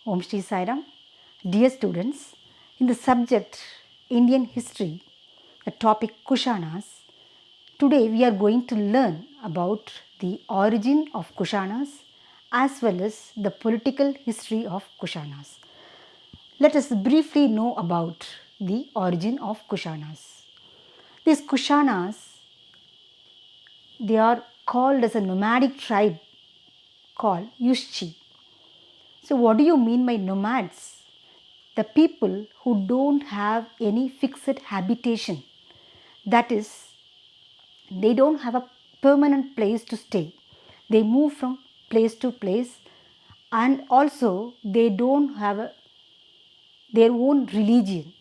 Om Shri Sairam. Dear students, in the subject Indian history, the topic Kushanas, today we are going to learn about the origin of Kushanas as well as the political history of Kushanas. Let us briefly know about the origin of Kushanas. These Kushanas, they are called as a nomadic tribe called Yushchi. So, what do you mean by nomads? The people who don't have any fixed habitation, that is, they don't have a permanent place to stay. They move from place to place, and also they don't have their own religion.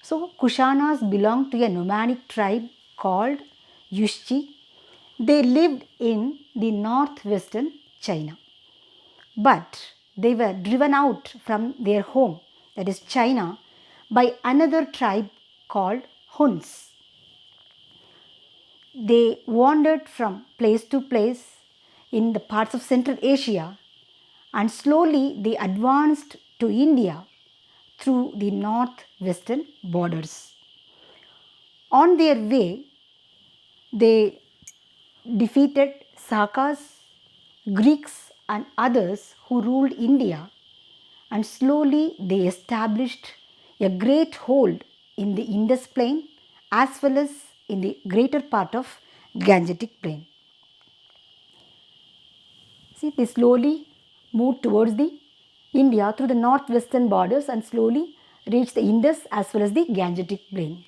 So, Kushanas belong to a nomadic tribe called Yushchi. They lived in the northwestern China, but they were driven out from their home, that is China, by another tribe called Huns. They wandered from place to place in the parts of Central Asia, and slowly they advanced to India through the northwestern borders. On their way, they defeated Sakas, Greeks, and others who ruled India, and slowly they established a great hold in the Indus plain as well as in the greater part of Gangetic plain. See, they slowly moved towards the India through the northwestern borders and slowly reached the Indus as well as the Gangetic plain.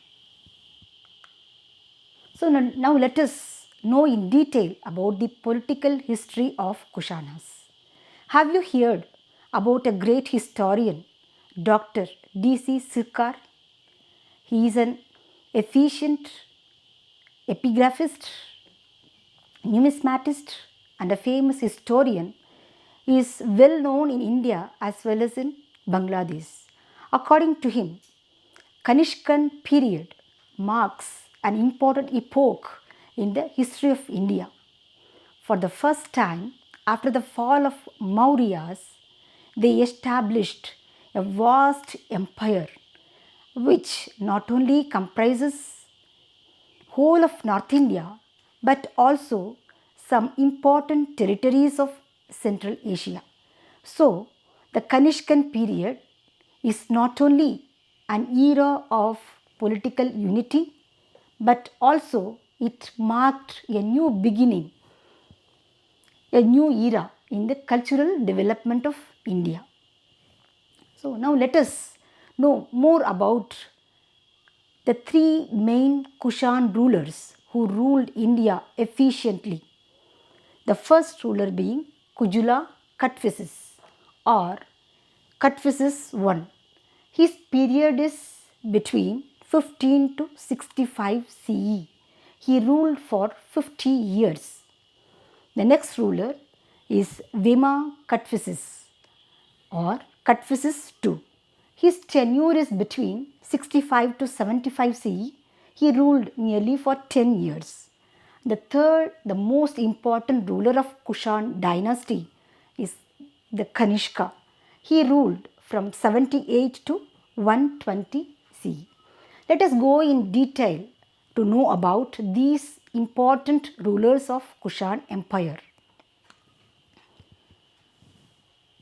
So now let us know in detail about the political history of Kushanas. Have you heard about a great historian, Dr. D.C. Sirkar? He is an efficient epigraphist, numismatist, and a famous historian. He is well known in India as well as in Bangladesh. According to him, Kanishkan period marks an important epoch in the history of India. For the first time, after the fall of Mauryas, they established a vast empire which not only comprises whole of North India but also some important territories of Central Asia. So, the Kanishkan period is not only an era of political unity but also it marked a new beginning, a new era in the cultural development of India. So, now let us know more about the three main Kushan rulers who ruled India efficiently. The first ruler being Kujula Kadphises or Kadphises I. His period is between 15 to 65 CE. He ruled for 50 years. The next ruler is Vima Kadphises or Kadphises II. His tenure is between 65 to 75 CE. He ruled nearly for 10 years. The third, the most important ruler of Kushan dynasty is the Kanishka. He ruled from 78 to 120 CE. Let us go in detail to know about these important rulers of Kushan Empire.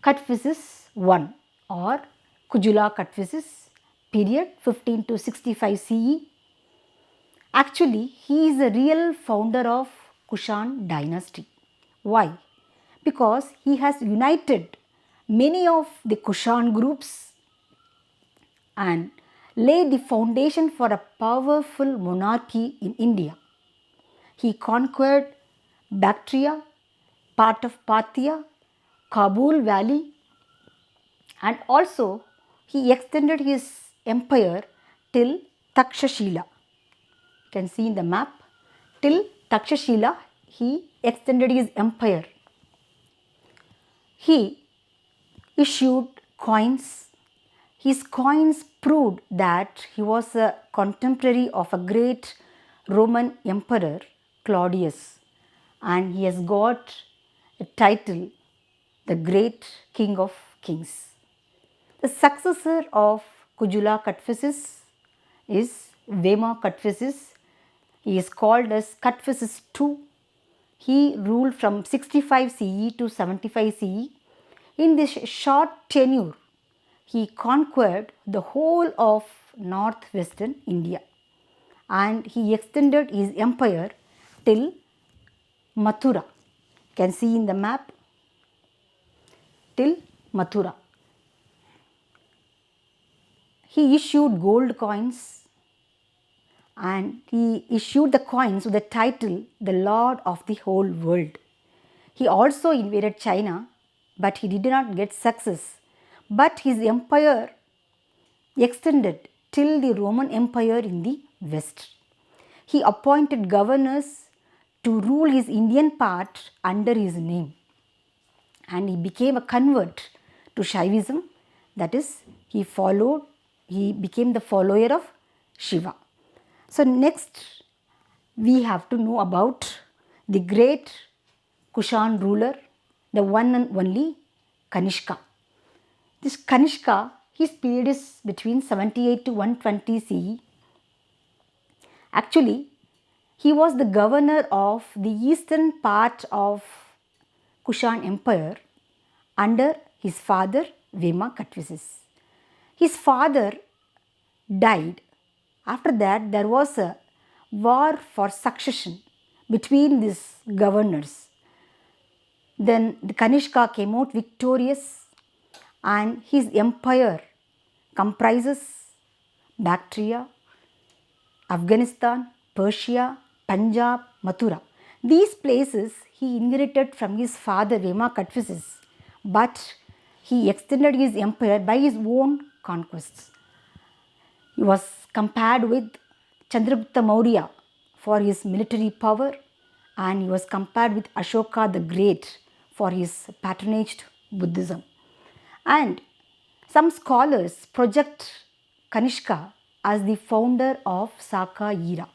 Kadphises I or Kujula Kadphises, period 15 to 65 CE. Actually, he is the real founder of Kushan dynasty. Why? Because he has united many of the Kushan groups and laid the foundation for a powerful monarchy in India. He conquered Bactria, part of Parthia, Kabul valley, and also he extended his empire till Takshashila. You can see in the map, till Takshashila he extended his empire. He issued coins. His coins proved that he was a contemporary of a great Roman emperor Claudius, and he has got a title, the great king of kings. The successor of Kujula Kadphises is Vema Kadphises. He is called as Kadphises II. He ruled from 65 CE to 75 CE. In this short tenure, he conquered the whole of northwestern India and he extended his empire till Mathura. You can see in the map till Mathura. He issued gold coins and he issued the coins with the title the Lord of the whole world. He also invaded China, but he did not get success. But his empire extended till the Roman Empire in the west. He appointed governors to rule his Indian part under his name. And he became a convert to Shaivism, that is, he became the follower of Shiva. So next we have to know about the great Kushan ruler, the one and only Kanishka. This Kanishka, his period is between 78 to 120 CE. Actually, he was the governor of the eastern part of Kushan Empire under his father Vema Kadphises. His father died. After that, there was a war for succession between these governors. Then the Kanishka came out victorious and his empire comprises Bactria, Afghanistan, Persia, Punjab, Mathura. These places he inherited from his father Vema Kadphises, but he extended his empire by his own conquests. He was compared with Chandragupta Maurya for his military power and he was compared with Ashoka the Great for his patronaged Buddhism. And some scholars project Kanishka as the founder of Saka era.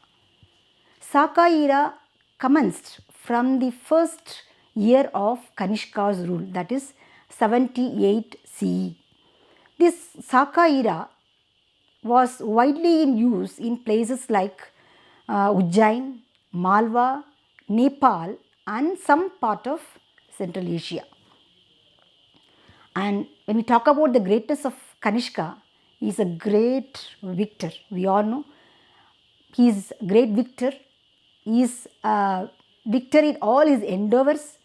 Saka era commenced from the first year of Kanishka's rule, that is 78 CE. This Saka era was widely in use in places like Ujjain, Malwa, Nepal and some part of Central Asia. And when we talk about the greatness of Kanishka, he is a great victor. We all know he is a great victor. He is a victor in all his endeavors.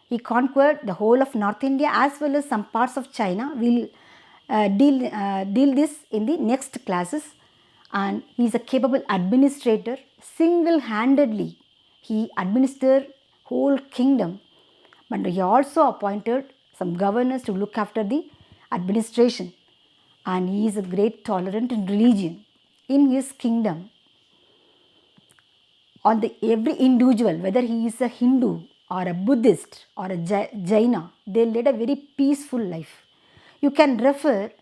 He conquered the whole of North India as well as some parts of China. We will deal this in the next classes. And he is a capable administrator. Single-handedly, he administered whole kingdom. But he also appointed some governors to look after the administration. And he is a great tolerant in religion. In his kingdom, on the every individual, whether he is a Hindu or a Buddhist or a Jaina, they led a very peaceful life. You can refer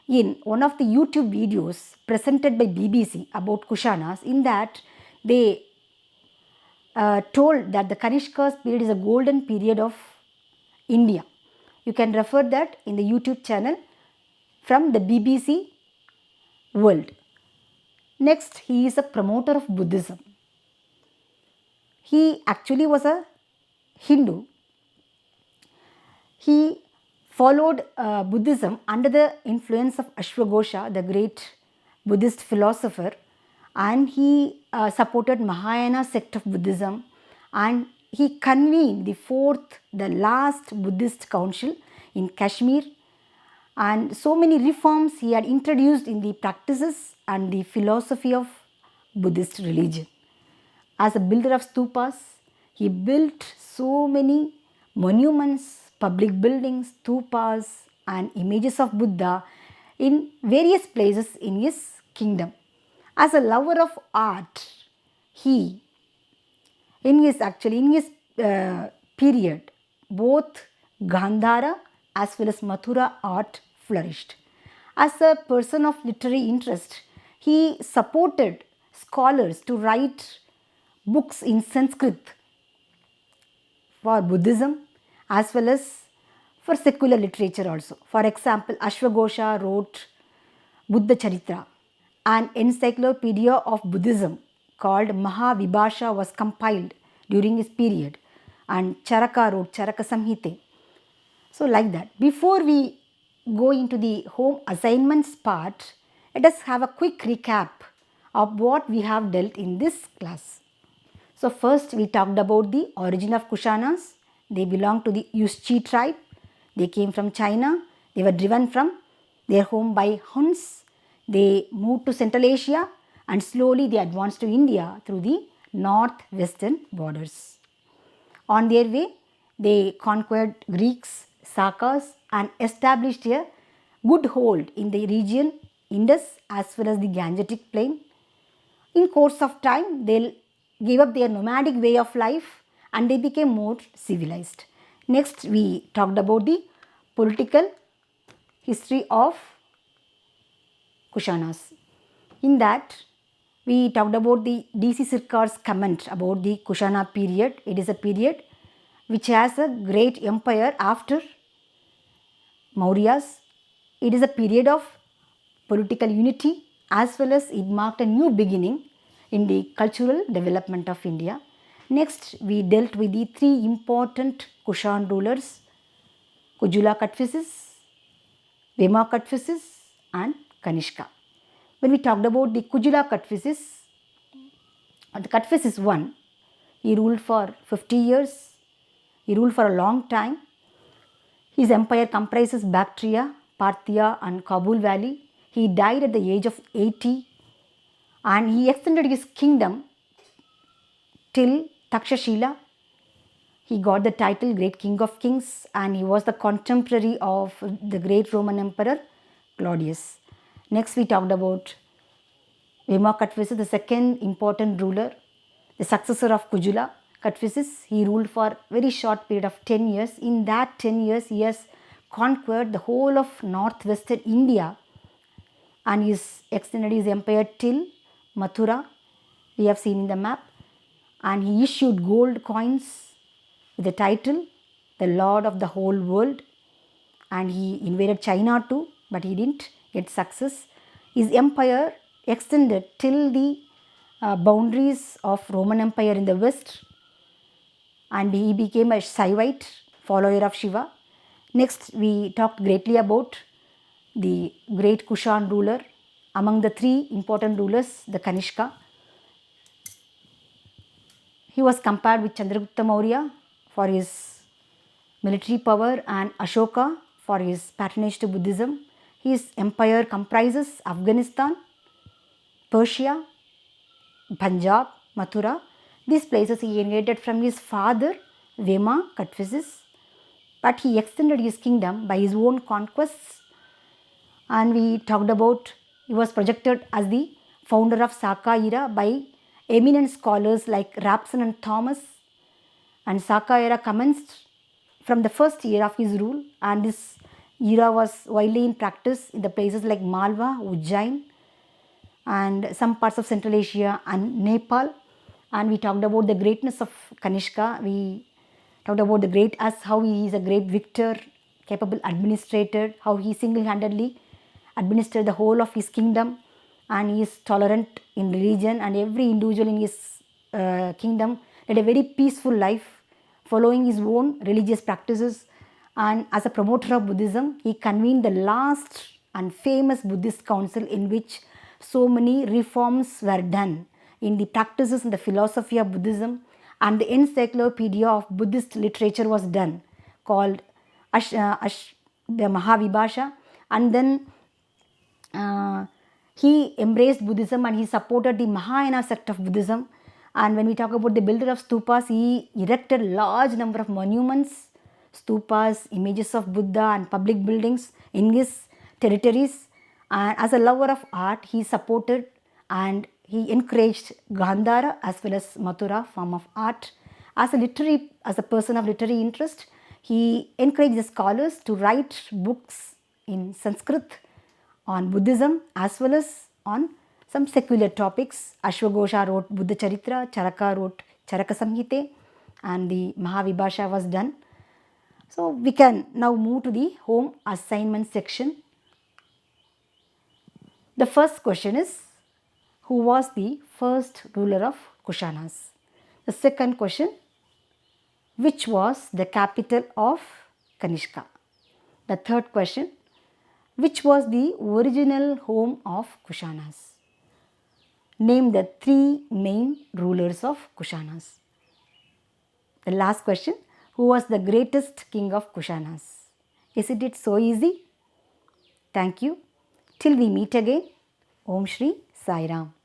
in one of the YouTube videos presented by BBC about Kushanas. In that, they told that the Kanishka's period is a golden period of India. You can refer that in the YouTube channel from the BBC World. Next, he is a promoter of Buddhism. He actually was a Hindu. He followed Buddhism under the influence of Ashwagosha, the great Buddhist philosopher, and he supported Mahayana sect of Buddhism, and he convened the last Buddhist council in Kashmir, and so many reforms he had introduced in the practices and the philosophy of Buddhist religion. As a builder of stupas, he built so many monuments, public buildings, stupas and images of Buddha in various places in his kingdom. As a lover of art, he, in his period, both Gandhara as well as Mathura art flourished. As a person of literary interest, he supported scholars to write books in Sanskrit for Buddhism as well as for secular literature also. For example, Ashwagosha wrote Buddha Charitra. An encyclopedia of Buddhism called Mahavibhasha was compiled during his period, and Charaka wrote Charaka Samhite. So, like that. Before we go into the home assignments part, let us have a quick recap of what we have dealt in this class. So, first we talked about the origin of Kushanas. They belong to the Yushchi tribe. They came from China. They were driven from their home by Huns. They moved to Central Asia and slowly they advanced to India through the northwestern borders. On their way, they conquered Greeks, Sakas, and established a good hold in the region Indus as well as the Gangetic plain. In course of time, they gave up their nomadic way of life and they became more civilized. Next, we talked about the political history of Kushanas. In that, we talked about the D.C. Sircar's comment about the Kushana period. It is a period which has a great empire after Mauryas. It is a period of political unity as well as it marked a new beginning in the cultural development of India. Next, we dealt with the three important Kushan rulers, Kujula Kadphises, Vema Kadphises and Kanishka. When we talked about the Kujula Kadphises, the Kadphises I, he ruled for 50 years. He ruled for a long time. His empire comprises Bactria, Parthia and Kabul valley. He died at the age of 80 and he extended his kingdom till Takshashila. He got the title Great King of Kings and he was the contemporary of the great Roman Emperor Claudius. Next, we talked about Vema Kadphises, the second important ruler, the successor of Kujula Kadphises. He ruled for a very short period of 10 years. In that 10 years, he has conquered the whole of northwestern India and he extended his empire till Mathura. We have seen in the map. And he issued gold coins with the title, the Lord of the whole world. And he invaded China too, but he didn't get success. His empire extended till the boundaries of Roman Empire in the west and he became a Shaivite follower of Shiva. Next, we talked greatly about the great Kushan ruler. Among the three important rulers, the Kanishka. He was compared with Chandragupta Maurya for his military power and Ashoka for his patronage to Buddhism. His empire comprises Afghanistan, Persia, Punjab, Mathura. These places he inherited from his father Vema Kadphises, but he extended his kingdom by his own conquests. And we talked about he was projected as the founder of Saka era by eminent scholars like Rapson and Thomas. And Saka era commenced from the first year of his rule and this era was widely in practice in the places like Malwa, Ujjain and some parts of Central Asia and Nepal. And we talked about the greatness of Kanishka. We talked about the great as how he is a great victor, capable administrator, how he single-handedly administered the whole of his kingdom and he is tolerant in religion and every individual in his kingdom led a very peaceful life following his own religious practices. And as a promoter of Buddhism, he convened the last and famous Buddhist council in which so many reforms were done in the practices and the philosophy of Buddhism, and the encyclopedia of Buddhist literature was done called the Mahavibhasha. And then he embraced Buddhism and he supported the Mahayana sect of Buddhism. And when we talk about the builder of stupas, he erected large number of monuments, stupas, images of Buddha and public buildings in his territories. And as a lover of art, he supported and he encouraged Gandhara as well as Mathura form of art. As a person of literary interest, he encouraged the scholars to write books in Sanskrit on Buddhism as well as on some secular topics. Ashwagosha wrote Buddha Charitra, Charaka wrote Charaka Samhite and the Mahavibhasha was done. So we can now move to the home assignment section. The first question is, who was the first ruler of Kushanas? The second question, which was the capital of Kanishka? The third question, which was the original home of Kushanas? Name the three main rulers of Kushanas. The last question, who was the greatest king of Kushanas? Isn't it so easy? Thank you. Till we meet again, Om Shri Sai Ram.